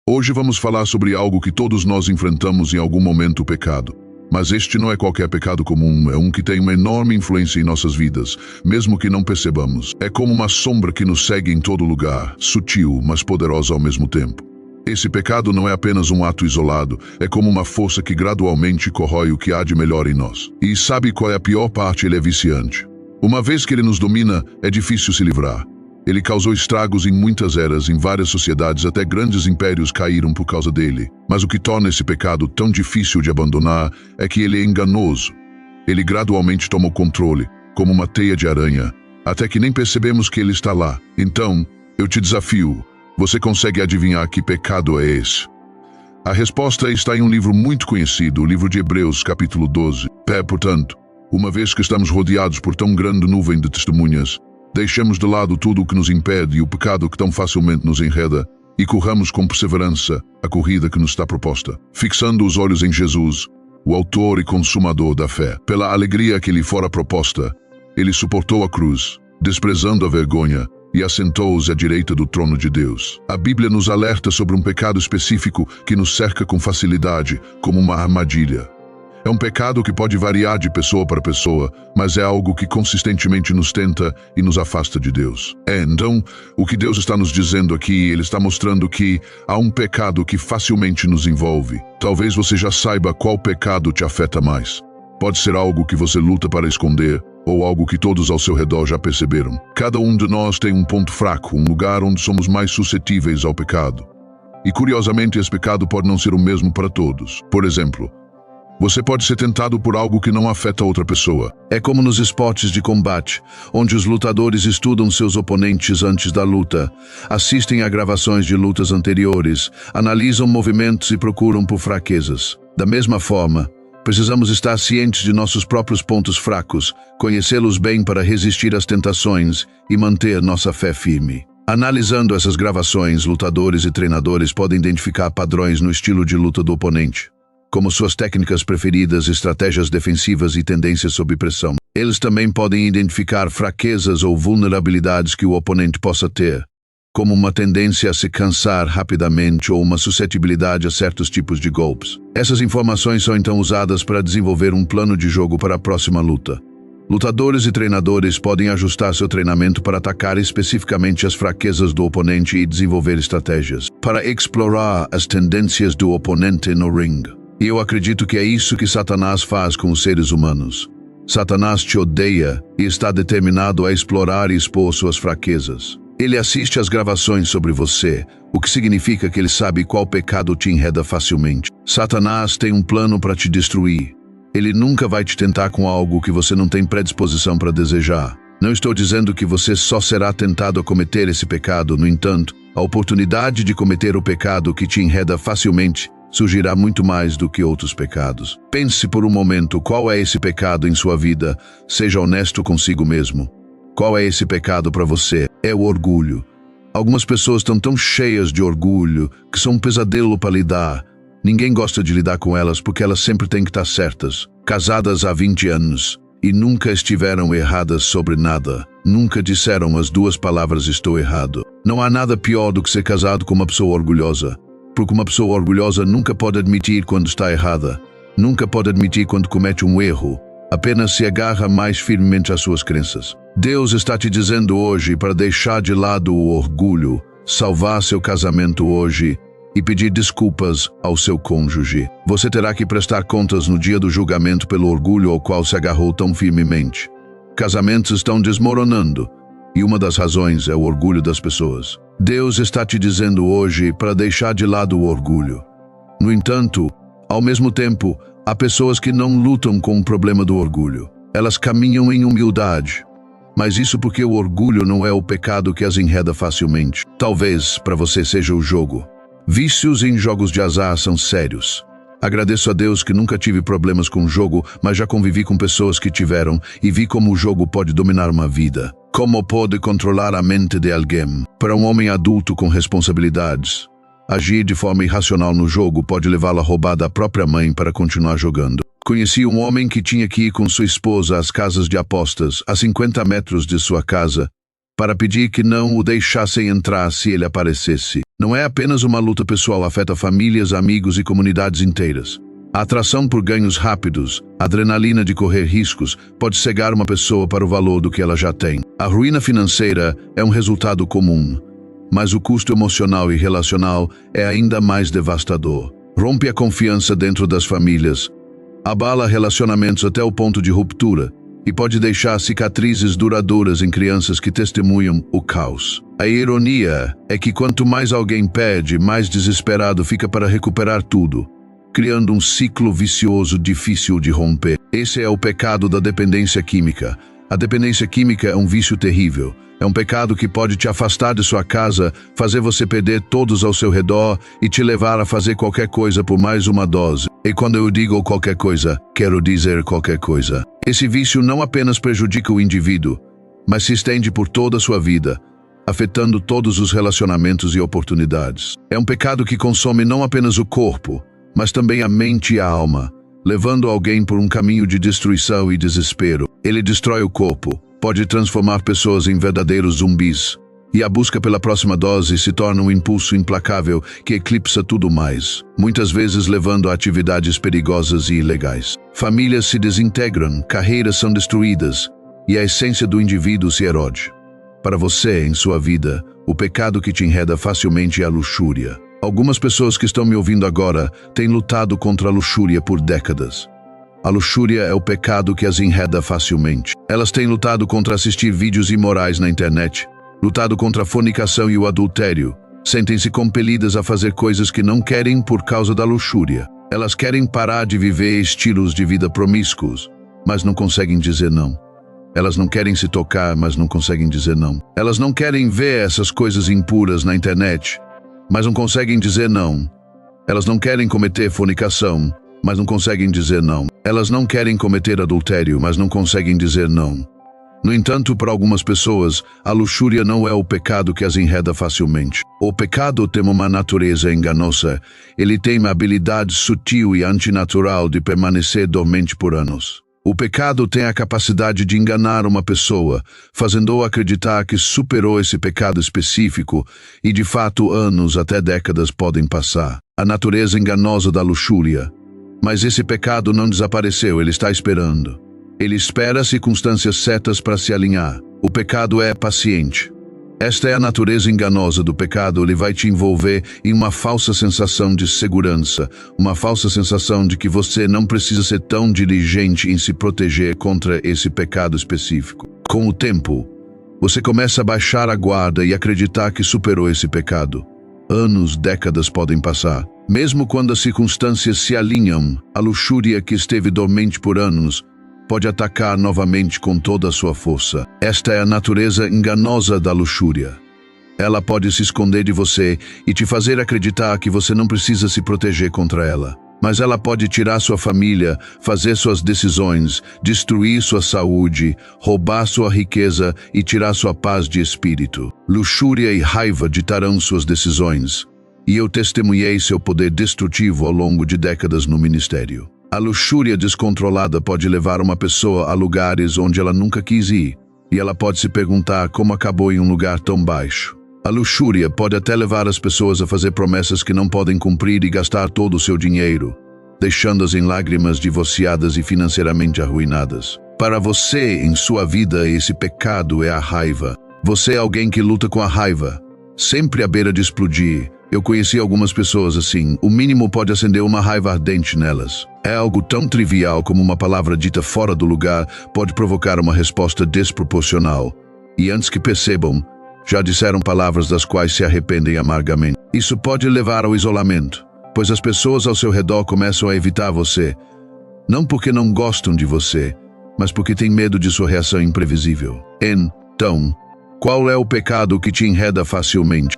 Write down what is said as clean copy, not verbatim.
Hoje vamos falar sobre algo que todos nós enfrentamos em algum momento: o pecado. Mas este não é qualquer pecado comum, é um que tem uma enorme influência em nossas vidas, mesmo que não percebamos. É como uma sombra que nos segue em todo lugar, sutil, mas poderosa ao mesmo tempo. Esse pecado não é apenas um ato isolado, é como uma força que gradualmente corrói o que há de melhor em nós. E sabe qual é a pior parte? Ele é viciante. Uma vez que ele nos domina, é difícil se livrar. Ele causou estragos em muitas eras, em várias sociedades, até grandes impérios caíram por causa dele. Mas o que torna esse pecado tão difícil de abandonar é que ele é enganoso. Ele gradualmente toma o controle, como uma teia de aranha, até que nem percebemos que ele está lá. Então, eu te desafio, você consegue adivinhar que pecado é esse? A resposta está em um livro muito conhecido, o livro de Hebreus, capítulo 12. Portanto, uma vez que estamos rodeados por tão grande nuvem de testemunhas, deixemos de lado tudo o que nos impede e o pecado que tão facilmente nos enreda e corramos com perseverança a corrida que nos está proposta, fixando os olhos em Jesus, o autor e consumador da fé. Pela alegria que lhe fora proposta, ele suportou a cruz, desprezando a vergonha, e assentou-se à direita do trono de Deus. A Bíblia nos alerta sobre um pecado específico que nos cerca com facilidade, como uma armadilha. É um pecado que pode variar de pessoa para pessoa, mas é algo que consistentemente nos tenta e nos afasta de Deus. Então, o que Deus está nos dizendo aqui, Ele está mostrando que há um pecado que facilmente nos envolve. Talvez você já saiba qual pecado te afeta mais. Pode ser algo que você luta para esconder, ou algo que todos ao seu redor já perceberam. Cada um de nós tem um ponto fraco, um lugar onde somos mais suscetíveis ao pecado. E curiosamente, esse pecado pode não ser o mesmo para todos. Por exemplo, você pode ser tentado por algo que não afeta outra pessoa. É como nos esportes de combate, onde os lutadores estudam seus oponentes antes da luta, assistem a gravações de lutas anteriores, analisam movimentos e procuram por fraquezas. Da mesma forma, precisamos estar cientes de nossos próprios pontos fracos, conhecê-los bem para resistir às tentações e manter nossa fé firme. Analisando essas gravações, lutadores e treinadores podem identificar padrões no estilo de luta do oponente, como suas técnicas preferidas, estratégias defensivas e tendências sob pressão. Eles também podem identificar fraquezas ou vulnerabilidades que o oponente possa ter, como uma tendência a se cansar rapidamente ou uma suscetibilidade a certos tipos de golpes. Essas informações são então usadas para desenvolver um plano de jogo para a próxima luta. Lutadores e treinadores podem ajustar seu treinamento para atacar especificamente as fraquezas do oponente e desenvolver estratégias para explorar as tendências do oponente no ringue. E eu acredito que é isso que Satanás faz com os seres humanos. Satanás te odeia e está determinado a explorar e expor suas fraquezas. Ele assiste às gravações sobre você, o que significa que ele sabe qual pecado te enreda facilmente. Satanás tem um plano para te destruir. Ele nunca vai te tentar com algo que você não tem predisposição para desejar. Não estou dizendo que você só será tentado a cometer esse pecado, no entanto, a oportunidade de cometer o pecado que te enreda facilmente surgirá muito mais do que outros pecados. Pense por um momento qual é esse pecado em sua vida, seja honesto consigo mesmo. Qual é esse pecado para você? É o orgulho. Algumas pessoas estão tão cheias de orgulho que são um pesadelo para lidar. Ninguém gosta de lidar com elas porque elas sempre têm que estar certas. Casadas há 20 anos e nunca estiveram erradas sobre nada. Nunca disseram as duas palavras "estou errado". Não há nada pior do que ser casado com uma pessoa orgulhosa. Porque uma pessoa orgulhosa nunca pode admitir quando está errada, nunca pode admitir quando comete um erro, apenas se agarra mais firmemente às suas crenças. Deus está te dizendo hoje para deixar de lado o orgulho, salvar seu casamento hoje e pedir desculpas ao seu cônjuge. Você terá que prestar contas no dia do julgamento pelo orgulho ao qual se agarrou tão firmemente. Casamentos estão desmoronando, e uma das razões é o orgulho das pessoas. Deus está te dizendo hoje para deixar de lado o orgulho. No entanto, ao mesmo tempo, há pessoas que não lutam com o problema do orgulho. Elas caminham em humildade. Mas isso porque o orgulho não é o pecado que as enreda facilmente. Talvez para você seja o jogo. Vícios em jogos de azar são sérios. Agradeço a Deus que nunca tive problemas com o jogo, mas já convivi com pessoas que tiveram e vi como o jogo pode dominar uma vida. Como pode controlar a mente de alguém. Para um homem adulto com responsabilidades, agir de forma irracional no jogo pode levá-lo a roubar da própria mãe para continuar jogando. Conheci um homem que tinha que ir com sua esposa às casas de apostas, a 50 metros de sua casa, para pedir que não o deixassem entrar se ele aparecesse. Não é apenas uma luta pessoal, afeta famílias, amigos e comunidades inteiras. A atração por ganhos rápidos, a adrenalina de correr riscos, pode cegar uma pessoa para o valor do que ela já tem. A ruína financeira é um resultado comum, mas o custo emocional e relacional é ainda mais devastador. Rompe a confiança dentro das famílias, abala relacionamentos até o ponto de ruptura e pode deixar cicatrizes duradouras em crianças que testemunham o caos. A ironia é que quanto mais alguém pede, mais desesperado fica para recuperar tudo, criando um ciclo vicioso difícil de romper. Esse é o pecado da dependência química. A dependência química é um vício terrível. É um pecado que pode te afastar de sua casa, fazer você perder todos ao seu redor e te levar a fazer qualquer coisa por mais uma dose. E quando eu digo qualquer coisa, quero dizer qualquer coisa. Esse vício não apenas prejudica o indivíduo, mas se estende por toda a sua vida, afetando todos os relacionamentos e oportunidades. É um pecado que consome não apenas o corpo, mas também a mente e a alma, levando alguém por um caminho de destruição e desespero. Ele destrói o corpo, pode transformar pessoas em verdadeiros zumbis, e a busca pela próxima dose se torna um impulso implacável que eclipsa tudo mais, muitas vezes levando a atividades perigosas e ilegais. Famílias se desintegram, carreiras são destruídas, e a essência do indivíduo se erode. Para você, em sua vida, o pecado que te enreda facilmente é a luxúria. Algumas pessoas que estão me ouvindo agora têm lutado contra a luxúria por décadas. A luxúria é o pecado que as enreda facilmente. Elas têm lutado contra assistir vídeos imorais na internet, lutado contra a fornicação e o adultério, sentem-se compelidas a fazer coisas que não querem por causa da luxúria. Elas querem parar de viver estilos de vida promíscuos, mas não conseguem dizer não. Elas não querem se tocar, mas não conseguem dizer não. Elas não querem ver essas coisas impuras na internet, mas não conseguem dizer não. Elas não querem cometer fornicação, mas não conseguem dizer não. Elas não querem cometer adultério, mas não conseguem dizer não. No entanto, para algumas pessoas, a luxúria não é o pecado que as enreda facilmente. O pecado tem uma natureza enganosa. Ele tem uma habilidade sutil e antinatural de permanecer dormente por anos. O pecado tem a capacidade de enganar uma pessoa, fazendo-o acreditar que superou esse pecado específico e, de fato, anos até décadas podem passar. A natureza enganosa da luxúria. Mas esse pecado não desapareceu, ele está esperando. Ele espera as circunstâncias certas para se alinhar. O pecado é paciente. Esta é a natureza enganosa do pecado. Ele vai te envolver em uma falsa sensação de segurança, uma falsa sensação de que você não precisa ser tão diligente em se proteger contra esse pecado específico. Com o tempo, você começa a baixar a guarda e acreditar que superou esse pecado. Anos, décadas podem passar. Mesmo quando as circunstâncias se alinham, a luxúria que esteve dormente por anos pode atacar novamente com toda a sua força. Esta é a natureza enganosa da luxúria. Ela pode se esconder de você e te fazer acreditar que você não precisa se proteger contra ela. Mas ela pode tirar sua família, fazer suas decisões, destruir sua saúde, roubar sua riqueza e tirar sua paz de espírito. Luxúria e raiva ditarão suas decisões. E eu testemunhei seu poder destrutivo ao longo de décadas no ministério. A luxúria descontrolada pode levar uma pessoa a lugares onde ela nunca quis ir, e ela pode se perguntar como acabou em um lugar tão baixo. A luxúria pode até levar as pessoas a fazer promessas que não podem cumprir e gastar todo o seu dinheiro, deixando-as em lágrimas, divorciadas e financeiramente arruinadas. Para você, em sua vida, esse pecado é a raiva. Você é alguém que luta com a raiva, sempre à beira de explodir. Eu conheci algumas pessoas assim. O mínimo pode acender uma raiva ardente nelas. É algo tão trivial como uma palavra dita fora do lugar pode provocar uma resposta desproporcional. E antes que percebam, já disseram palavras das quais se arrependem amargamente. Isso pode levar ao isolamento, pois as pessoas ao seu redor começam a evitar você, não porque não gostam de você, mas porque têm medo de sua reação imprevisível. Então, qual é o pecado que te enreda facilmente?